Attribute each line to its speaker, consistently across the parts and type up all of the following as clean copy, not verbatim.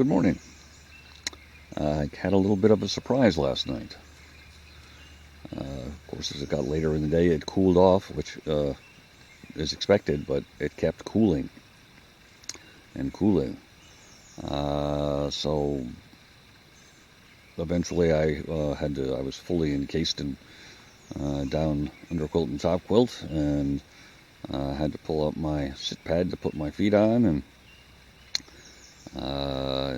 Speaker 1: Good morning. I had a little bit of a surprise last night. Of course, as it got later in the day, it cooled off, which is expected, but it kept cooling and cooling. So eventually I was fully encased in down underquilt and top quilt, and had to pull up my sit pad to put my feet on, and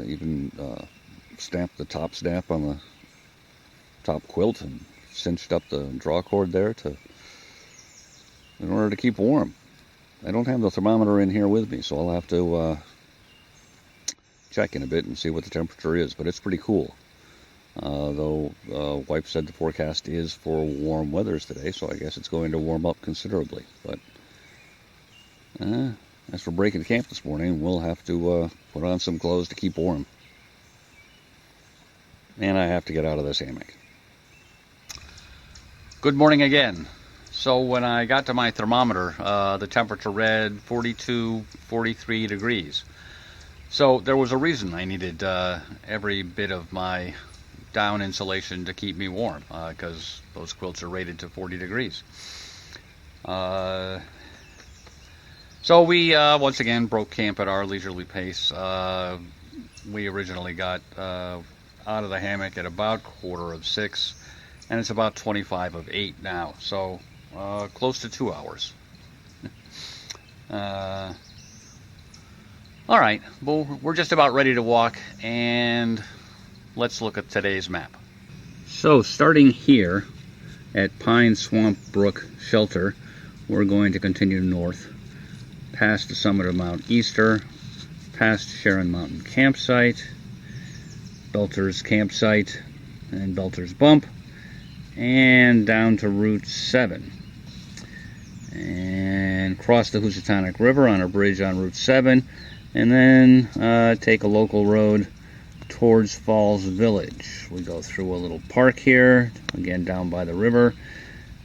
Speaker 1: even stamped the top snap on the top quilt and cinched up the draw cord there in order to keep warm. I don't have the thermometer in here with me, so I'll have to check in a bit and see what the temperature is, but it's pretty cool. Though wife said the forecast is for warm weathers today, so I guess it's going to warm up considerably. But as for breaking camp this morning, we'll have to put on some clothes to keep warm. And I have to get out of this hammock. Good morning again. So when I got to my thermometer, the temperature read 42, 43 degrees. So there was a reason I needed every bit of my down insulation to keep me warm, because those quilts are rated to 40 degrees. So we once again broke camp at our leisurely pace. We originally got out of the hammock at about 5:45, and it's about 25 of 8 now, so close to 2 hours. All right, well, we're just about ready to walk, and let's look at today's map. So starting here at Pine Swamp Brook Shelter, we're going to continue north past the summit of Mount Easter, past Sharon Mountain Campsite, Belter's Campsite, and Belter's Bump, and down to Route 7. And cross the Housatonic River on a bridge on Route 7, and then take a local road towards Falls Village. We go through a little park here, again down by the river,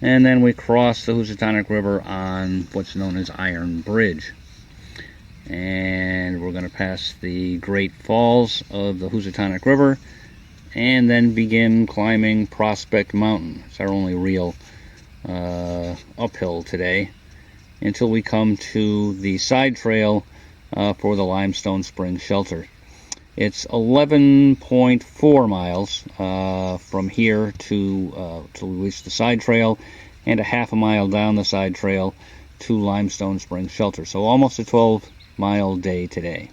Speaker 1: and then we cross the Housatonic River on what's known as Iron Bridge. And we're going to pass the Great Falls of the Housatonic River, and then begin climbing Prospect Mountain. It's our only real uphill today, until we come to the side trail for the Limestone Spring Shelter. It's 11.4 miles from here to we reach the side trail, and a half a mile down the side trail to Limestone Spring Shelter. So almost a 12-mile day today.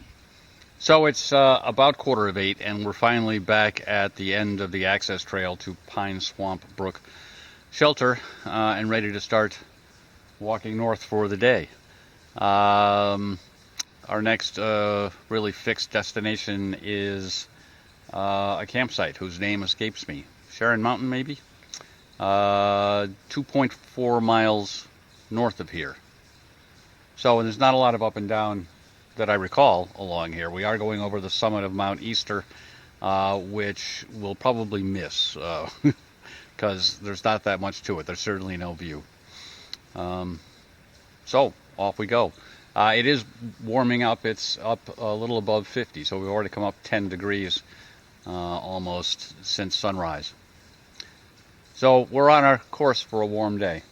Speaker 1: So it's about 7:45, and we're finally back at the end of the access trail to Pine Swamp Brook Shelter, and ready to start walking north for the day. Our next really fixed destination is a campsite whose name escapes me. Sharon Mountain, maybe? 2.4 miles north of here. So there's not a lot of up and down that I recall along here. We are going over the summit of Mount Easter, which we'll probably miss, because there's not that much to it. There's certainly no view. So off we go. It is warming up. It's up a little above 50, so we've already come up 10 degrees almost since sunrise. So we're on our course for a warm day.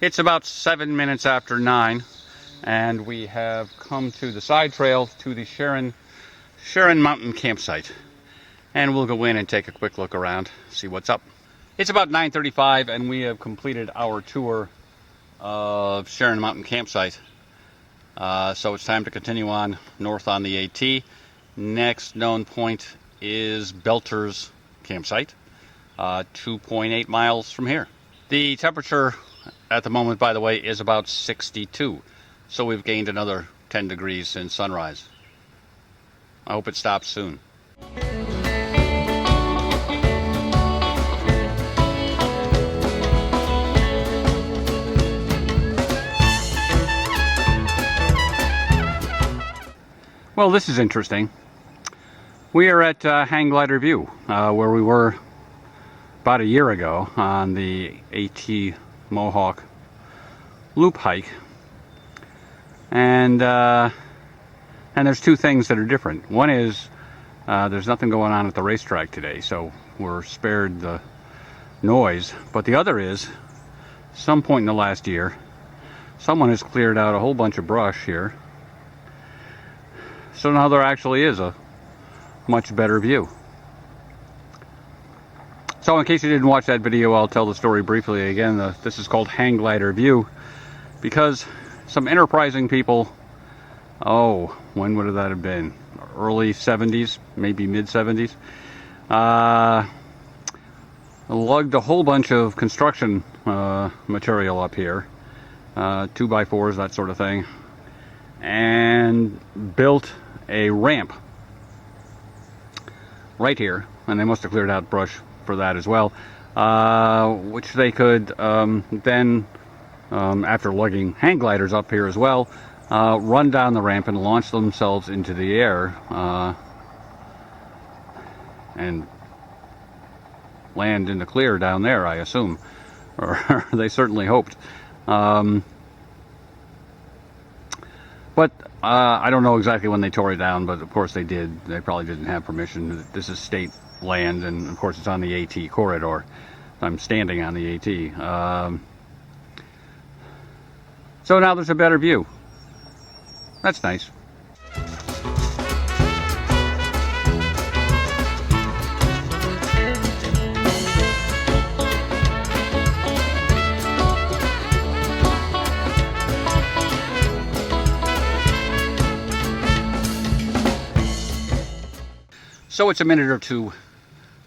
Speaker 1: It's about 7 minutes after 9, and we have come to the side trail to the Sharon Mountain Campsite. And we'll go in and take a quick look around, see what's up. It's about 9:35, and we have completed our tour of Sharon Mountain Campsite. So it's time to continue on north on the AT. Next known point is Belter's Campsite, 2.8 miles from here. The temperature at the moment, by the way, is about 62. So we've gained another 10 degrees since sunrise. I hope it stops soon. Well, this is interesting. We are at Hang Glider View, where we were about a year ago on the AT Mohawk loop hike. And there's two things that are different. One is there's nothing going on at the racetrack today, so we're spared the noise. But the other is, some point in the last year, someone has cleared out a whole bunch of brush here. So now there actually is a much better view. So in case you didn't watch that video, I'll tell the story briefly again. This is called Hang Glider View because some enterprising people, when would that have been? Early 70s, maybe mid 70s, lugged a whole bunch of construction material up here, 2x4s, that sort of thing, and built a ramp right here, and they must have cleared out brush for that as well, which they could then, after lugging hang gliders up here as well, run down the ramp and launch themselves into the air and land in the clear down there, I assume, or they certainly hoped. But I don't know exactly when they tore it down, but of course they did. They probably didn't have permission. This is state land, and of course it's on the AT corridor. I'm standing on the AT. So now there's a better view. That's nice. So it's a minute or two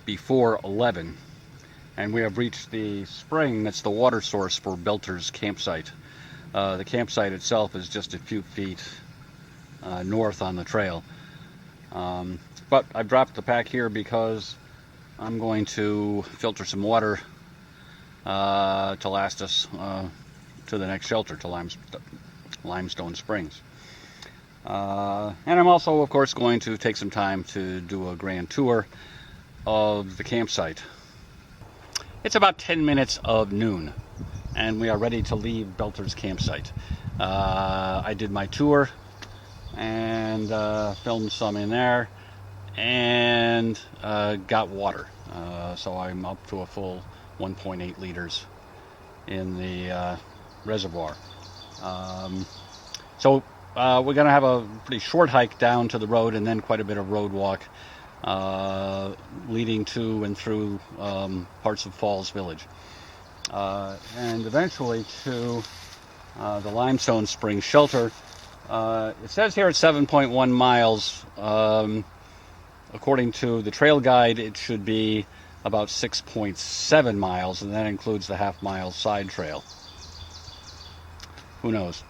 Speaker 1: before 11, and we have reached the spring that's the water source for Belter's campsite. The campsite itself is just a few feet north on the trail. But I've dropped the pack here because I'm going to filter some water to last us to the next shelter, to Limestone Springs. And I'm also, of course, going to take some time to do a grand tour of the campsite. It's about 10 minutes of noon, and we are ready to leave Belter's campsite. I did my tour and filmed some in there and got water. So I'm up to a full 1.8 liters in the reservoir. So we're going to have a pretty short hike down to the road and then quite a bit of road walk leading to and through parts of Falls Village. And eventually to the Limestone Springs shelter. It says here it's 7.1 miles. According to the trail guide, it should be about 6.7 miles, and that includes the half-mile side trail. Who knows?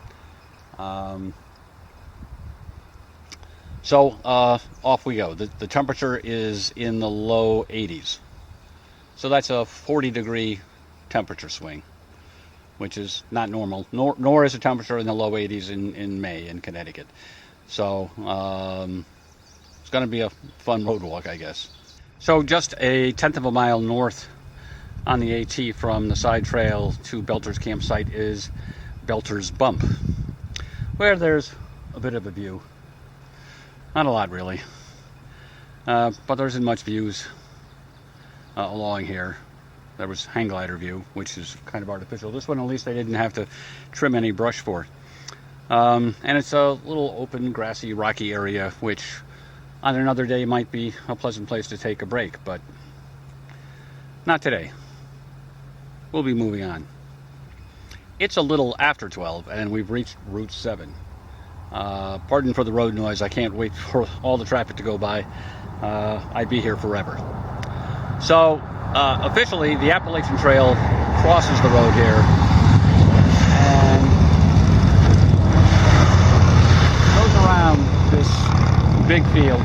Speaker 1: So off we go. The temperature is in the low 80s. So that's a 40-degree temperature swing, which is not normal, nor is the temperature in the low 80s in May in Connecticut. So it's going to be a fun road walk, I guess. So just a tenth of a mile north on the AT from the side trail to Belter's campsite is Belter's Bump, where there's a bit of a view. Not a lot, really, but there isn't much views along here. There was hang glider view, which is kind of artificial. This one, at least, they didn't have to trim any brush for. And it's a little open, grassy, rocky area, which on another day might be a pleasant place to take a break, but not today. We'll be moving on. It's a little after 12, and we've reached Route 7. Pardon for the road noise. I can't wait for all the traffic to go by. I'd be here forever. So officially the Appalachian Trail crosses the road here and goes around this big field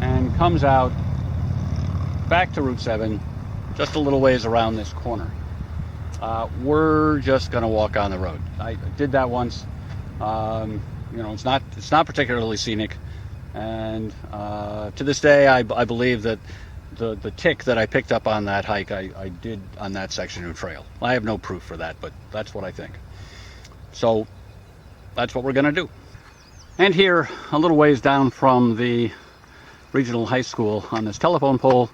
Speaker 1: and comes out back to Route 7 just a little ways around this corner. We're just going to walk on the road. I did that once. it's not particularly scenic, and to this day I believe that the tick that I picked up on that hike I did on that section of trail. I have no proof for that, but that's what I think. So that's what we're going to do. And here, a little ways down from the regional high school, on this telephone pole,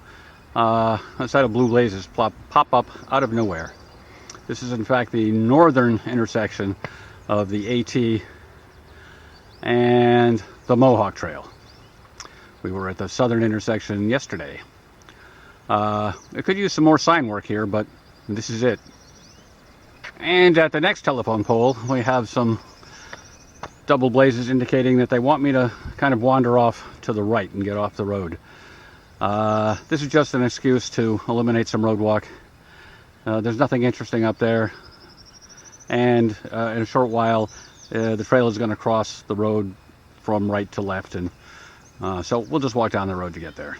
Speaker 1: a set of blue blazes pop up out of nowhere. This is in fact the northern intersection of the AT and the Mohawk Trail. We were at the southern intersection yesterday. It could use some more sign work here, but this is it. And at the next telephone pole, we have some double blazes indicating that they want me to kind of wander off to the right and get off the road. This is just an excuse to eliminate some road walk. There's nothing interesting up there, and in a short while the trail is going to cross the road from right to left, and so we'll just walk down the road to get there.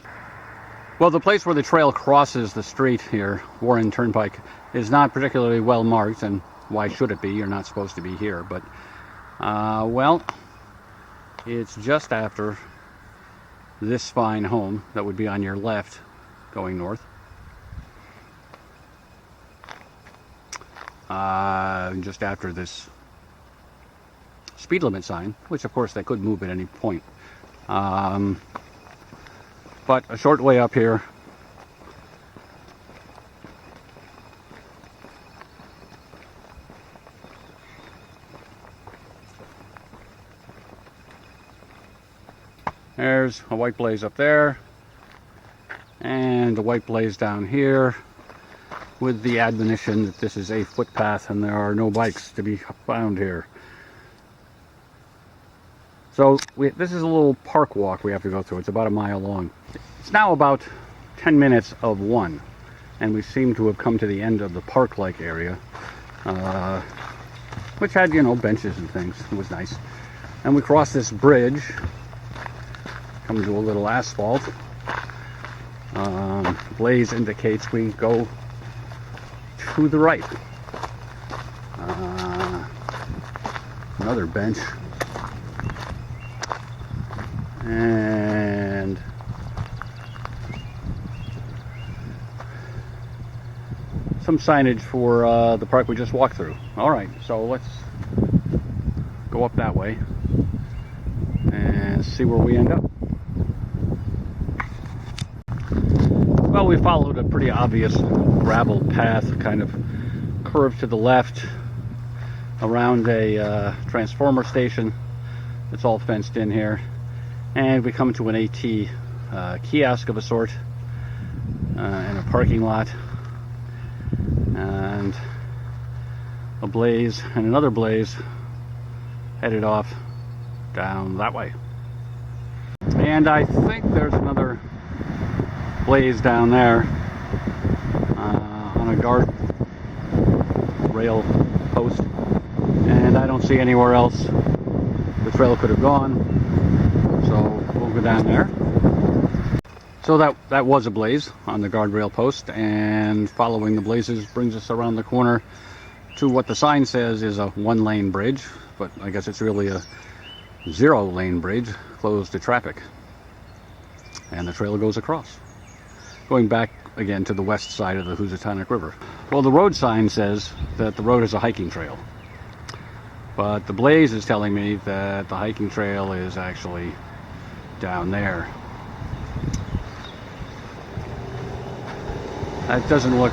Speaker 1: Well, the place where the trail crosses the street here, Warren Turnpike, is not particularly well marked, and why should it be? You're not supposed to be here, but well, it's just after this fine home that would be on your left going north. Just after this speed limit sign, which of course they could move at any point. But a short way up here, there's a white blaze up there, and a white blaze down here, with the admonition that this is a footpath and there are no bikes to be found here. So this is a little park walk we have to go through. It's about a mile long. It's now about 10 minutes of 1, and we seem to have come to the end of the park-like area, which had, benches and things. It was nice. And we cross this bridge, come to a little asphalt. Blaze indicates we go to the right. Another bench. And some signage for the park we just walked through. All right, so let's go up that way and see where we end up. Well, we followed a pretty obvious gravel path, kind of curved to the left around a transformer station. It's all fenced in here. And we come to an AT kiosk of a sort, and a parking lot, and a blaze and another blaze headed off down that way. And I think there's another blaze down there on a guard rail post, and I don't see anywhere else the trail could have gone. So we'll go down there. So that was a blaze on the guardrail post, and following the blazes brings us around the corner to what the sign says is a 1-lane bridge, but I guess it's really a 0-lane bridge closed to traffic. And the trail goes across, going back again to the west side of the Housatonic River. Well, the road sign says that the road is a hiking trail, but the blaze is telling me that the hiking trail is actually down there. That doesn't look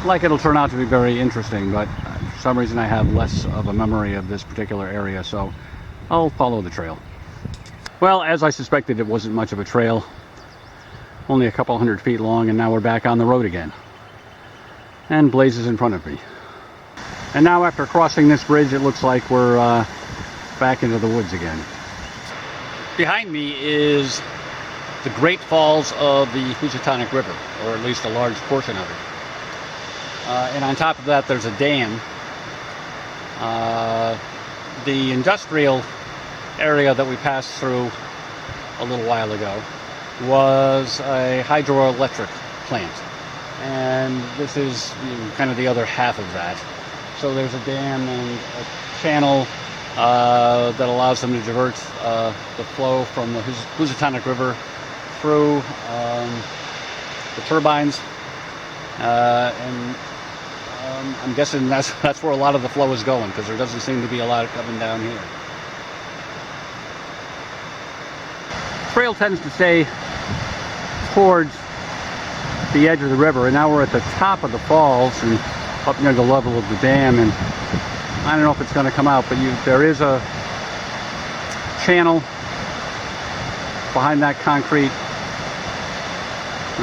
Speaker 1: like it'll turn out to be very interesting, but for some reason I have less of a memory of this particular area, so I'll follow the trail. Well, as I suspected, it wasn't much of a trail, only a couple hundred feet long, and now we're back on the road again. And blazes in front of me. And now after crossing this bridge, it looks like we're back into the woods again. Behind me is the Great Falls of the Housatonic River, or at least a large portion of it. And on top of that, there's a dam. The industrial area that we passed through a little while ago was a hydroelectric plant. And this is kind of the other half of that. So there's a dam and a channel that allows them to divert the flow from the Housatonic River through the turbines, and I'm guessing that's where a lot of the flow is going, because there doesn't seem to be a lot coming down here. Trail tends to stay towards the edge of the river, and now we're at the top of the falls and up near the level of the dam, and I don't know if it's going to come out, but there is a channel behind that concrete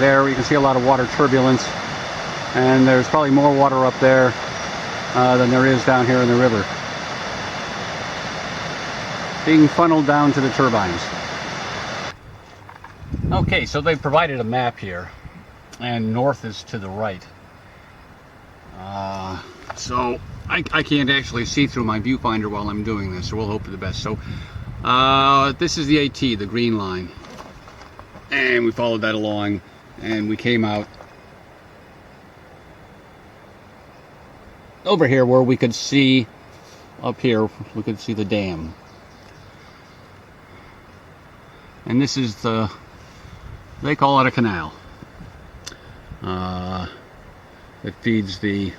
Speaker 1: there. You can see a lot of water turbulence, and there's probably more water up there than there is down here in the river, being funneled down to the turbines. Okay, so they've provided a map here, and north is to the right. So I can't actually see through my viewfinder while I'm doing this, so we'll hope for the best. So this is the AT, the green line, and we followed that along, and we came out over here where we could see, up here, we could see the dam. And this is the, they call it a canal. It feeds the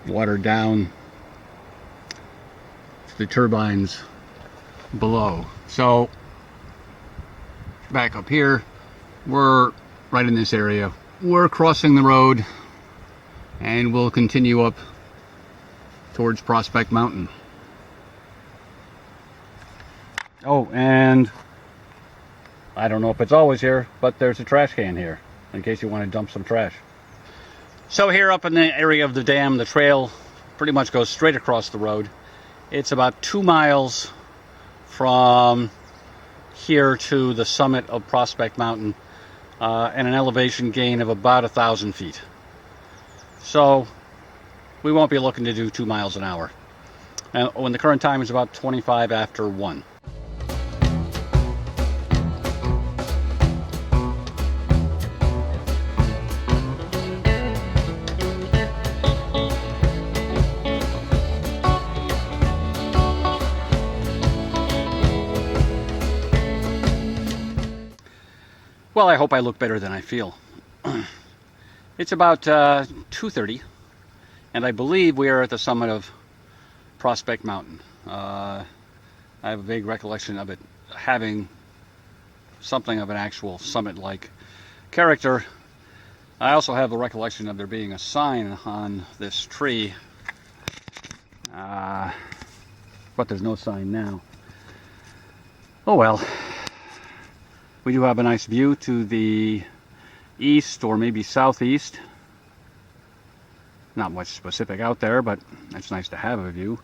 Speaker 1: water down to the turbines below. So back up here, we're right in this area. We're crossing the road, and we'll continue up towards Prospect Mountain. Oh, and I don't know if it's always here, but there's a trash can here in case you want to dump some trash. So here up in the area of the dam, the trail pretty much goes straight across the road. It's about 2 miles from here to the summit of Prospect Mountain, and an elevation gain of about 1,000 feet. So we won't be looking to do 2 miles an hour. When the current time is about 25 after 1. Well, I hope I look better than I feel. It's about 2:30, and I believe we are at the summit of Prospect Mountain. I have a vague recollection of it having something of an actual summit-like character. I also have a recollection of there being a sign on this tree, but there's no sign now. Oh well. We do have a nice view to the east, or maybe southeast. Not much specific out there, but it's nice to have a view.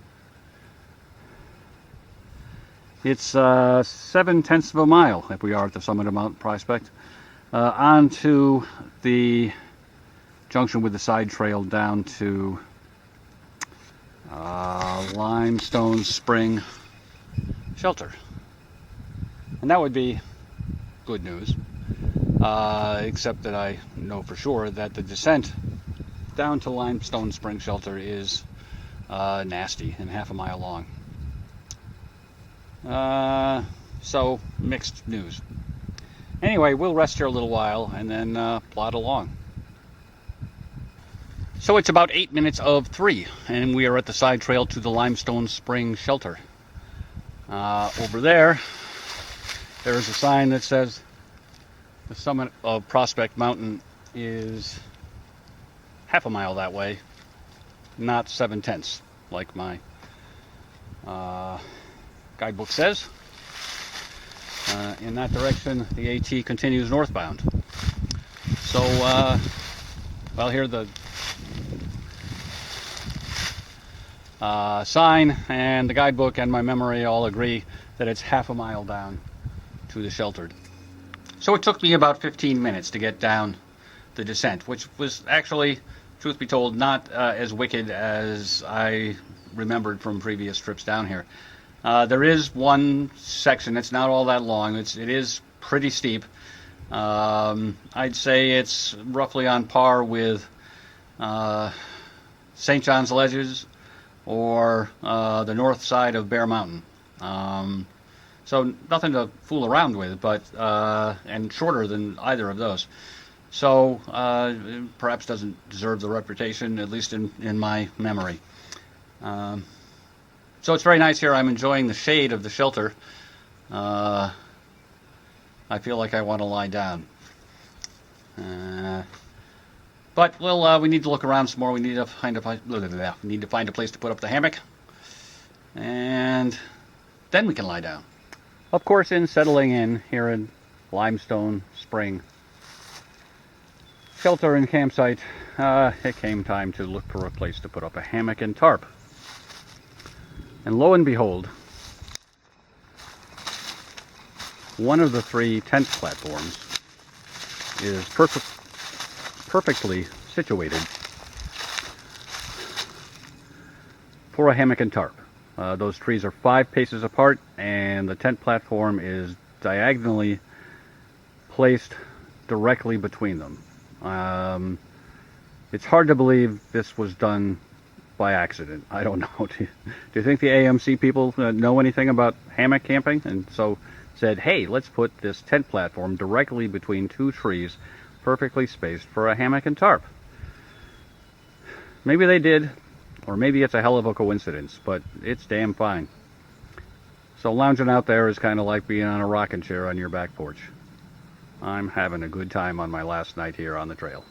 Speaker 1: It's 7/10 of a mile if we are at the summit of Mount Prospect, on to the junction with the side trail down to Limestone Spring Shelter. And that would be good news, except that I know for sure that the descent down to Limestone Spring Shelter is nasty and half a mile long. So mixed news. Anyway, we'll rest here a little while and then plod along. So it's about 8 minutes of 3, and we are at the side trail to the Limestone Spring Shelter. Over there is a sign that says the summit of Prospect Mountain is half a mile that way, not 7/10 like my guidebook says. In that direction, the AT continues northbound. So, well, here the sign and the guidebook and my memory all agree that it's half a mile down to the shelter. So it took me about 15 minutes to get down the descent, which was actually, truth be told, not as wicked as I remembered from previous trips down here. There is one section, it's not all that long, it is pretty steep. I'd say it's roughly on par with St. John's Ledges or the north side of Bear Mountain. So nothing to fool around with, but and shorter than either of those. So perhaps doesn't deserve the reputation, at least in my memory. So it's very nice here. I'm enjoying the shade of the shelter. I feel like I want to lie down. But we need to look around some more. We need to find a place to put up the hammock, and then we can lie down. Of course, in settling in here in Limestone Spring shelter and campsite, it came time to look for a place to put up a hammock and tarp. And lo and behold, one of the 3 tent platforms is perfectly situated for a hammock and tarp. Those trees are 5 paces apart, and the tent platform is diagonally placed directly between them. It's hard to believe this was done by accident. I don't know. Do you think the AMC people know anything about hammock camping? And so said, hey, let's put this tent platform directly between 2 trees, perfectly spaced for a hammock and tarp. Maybe they did, or maybe it's a hell of a coincidence, but it's damn fine. So lounging out there is kind of like being on a rocking chair on your back porch. I'm having a good time on my last night here on the trail.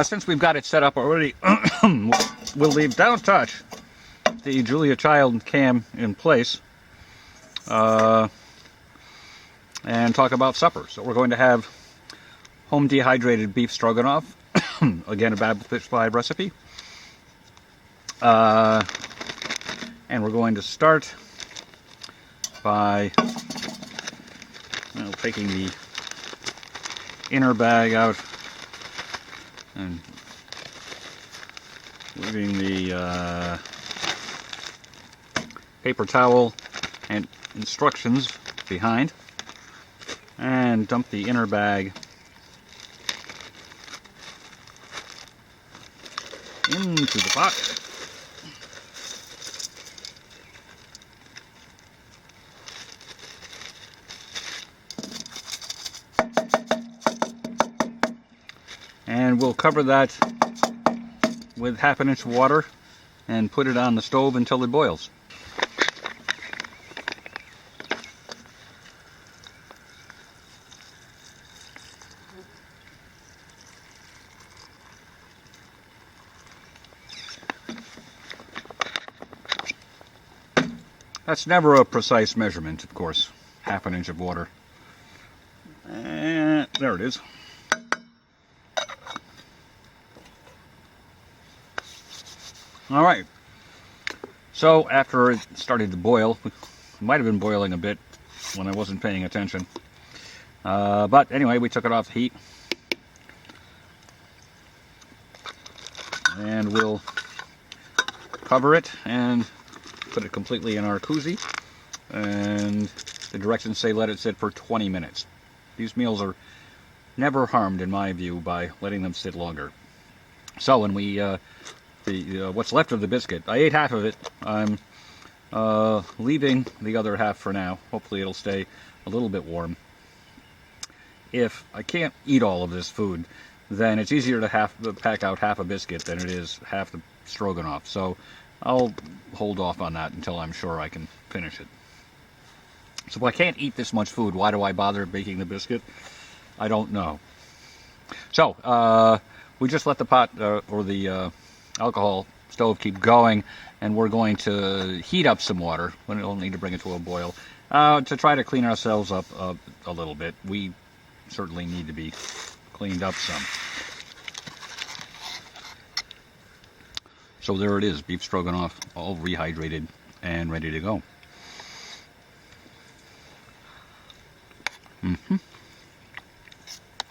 Speaker 1: Since we've got it set up already, we'll leave Don't Touch the Julia Child cam in place and talk about supper. So we're going to have home dehydrated beef stroganoff, again a Babel Fish Fry recipe, and we're going to start by taking the inner bag out and leaving the paper towel and instructions behind, and dump the inner bag into the pot. And we'll cover that with 1/2 inch of water and put it on the stove until it boils. That's never a precise measurement, of course. 1/2 inch of water. And there it is. All right, so after it started to boil, it might have been boiling a bit when I wasn't paying attention, but anyway, we took it off the heat, and we'll cover it and put it completely in our koozie, and the directions say let it sit for 20 minutes. These meals are never harmed, in my view, by letting them sit longer. So when we what's left of the biscuit, I ate half of it. I'm leaving the other half for now. Hopefully it'll stay a little bit warm. If I can't eat all of this food, then it's easier to pack out half a biscuit than it is half the stroganoff. So I'll hold off on that until I'm sure I can finish it. So if I can't eat this much food, why do I bother baking the biscuit? I don't know. So we just let the pot or the alcohol stove keep going, and we're going to heat up some water. We don't need to bring it to a boil to try to clean ourselves up a little bit. We certainly need to be cleaned up some. So there it is, beef stroganoff, all rehydrated and ready to go.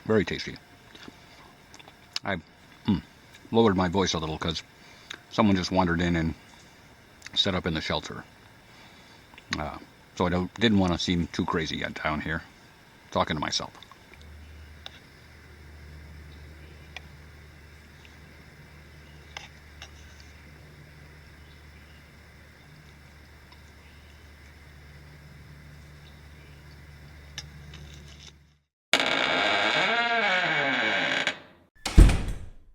Speaker 1: Very tasty. I lowered my voice a little because someone just wandered in and set up in the shelter. So I didn't want to seem too crazy down here, talking to myself.